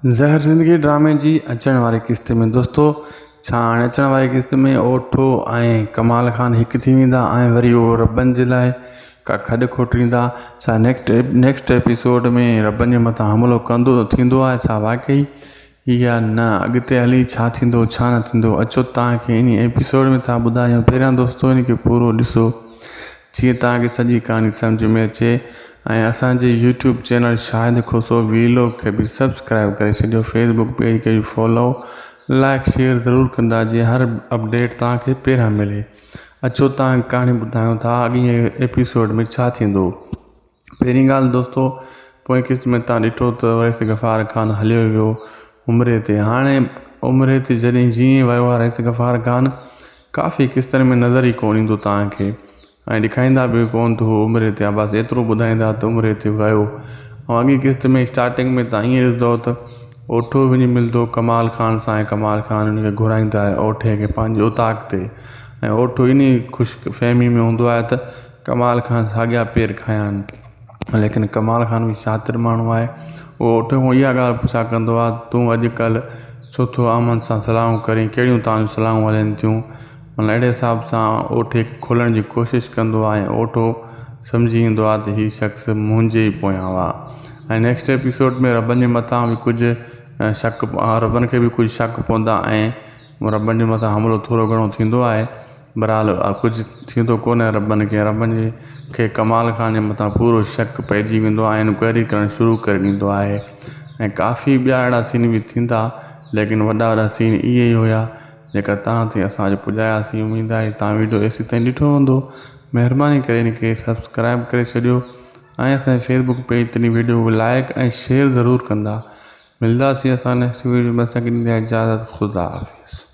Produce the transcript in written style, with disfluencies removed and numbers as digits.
ज़हर ज़िंदगी ड्रामे जी अचण वारी क़िस्त में दोस्तों छा हाणे अचण वारी क़िस्त में ओठो ऐं कमाल खान हिकु थी वेंदा ऐं वरी उहो रबनि जे लाइ का खॾु खोटींदा। छा नेक्स्ट एपिसोड में रबनि जे मथां हमिलो थींदो आहे छा वाक़ई या न अॻिते हली छा थींदो छा न थींदो अचो तव्हांखे इन एपिसोड में था ॿुधायूं। पहिरियां दोस्तों इनखे पूरो ॾिसो जीअं तव्हांखे सॼी कहाणी सम्झ में अचे ऐं असांजे यूट्यूब चैनल शाहिद खोसो वीलॉग खे बि सब्सक्राइब करे छॾियो। फेसबुक पेज खे बि फॉलो लाइक शेयर ज़रूरु कंदा जीअं हर अपडेट तव्हांखे पहिरियां मिले। अचो तव्हांखे कहाणी ॿुधायूं था अॻिए एपिसोड में छा थींदो। पहिरीं ॻाल्हि दोस्तों पोइ क़िस्त में तव्हां ॾिठो त रईस गफ़ार खान हलियो वियो उमिरि ते। हाणे उमिरि ते जॾहिं जीअं वियो आहे रईस गफ़ार खान काफ़ी क़िस्तनि में नज़र ई कोन ईंदो तव्हांखे ऐं ॾेखारींदा बि कोन त हू उमिरि ते आहे, बसि एतिरो ॿुधाईंदा त उमिरि ते वियो। ऐं अॻी क़िस्त में स्टार्टिंग में तव्हां ईअं ॾिसंदव त ओठो वञी मिलंदो कमाल खान सां ऐं कमाल खान हुनखे घुराईंदा आहे ओठे खे पंहिंजे उताक ते ऐं ओठो इन ख़ुशि फहमी में हूंदो आहे त कमाल खान साॻिया पेर खयां आहिनि। लेकिन कमाल खान बि शातिर माण्हू आहे। उहो ओठो खां इहा ॻाल्हि पुछा कंदो आहे तूं अॼुकल्ह छो थो अमन सां सलाहूं करी, कहिड़ियूं तव्हांजूं सलाहूं हलनि थियूं। माना अहिड़े हिसाब सां ओठे खे खोलण जी कोशिशि कंदो आहे ऐं ओठो सम्झी ईंदो आहे त हीउ शख़्स मुंहिंजे ई पोयां हुआ। ऐं नेक्स्ट एपिसोड में रबनि जे मथां बि कुझु रबनि खे बि कुझु शक पवंदा ऐं रबनि जे मथां हमिलो थोरो घणो थींदो आहे। बहरहाल कुझु थींदो कोन्हे रबनि खे कमाल खान जे मथां पूरो शक पइजी वेंदो आहे, इंक्वायरी करणु शुरू करे ॾींदो आहे ऐं काफ़ी ॿिया अहिड़ा सीन बि थींदा लेकिन वॾा सीन इहे ई हुया जेका तव्हां ते असां अॼु पुॼायासीं। उमेदु आहे तव्हां वीडियो एसी ताईं ॾिठो हूंदो। महिरबानी करे इनखे सब्सक्राइब करे छॾियो ऐं असांजे फेसबुक पेज ते वीडियो खे लाइक ऐं शेयर ज़रूरु कंदा। मिलंदासीं असां नेक्स्ट वीडियो में। असांखे ॾींदा इजाज़त। ख़ुदा हाफ़िज़।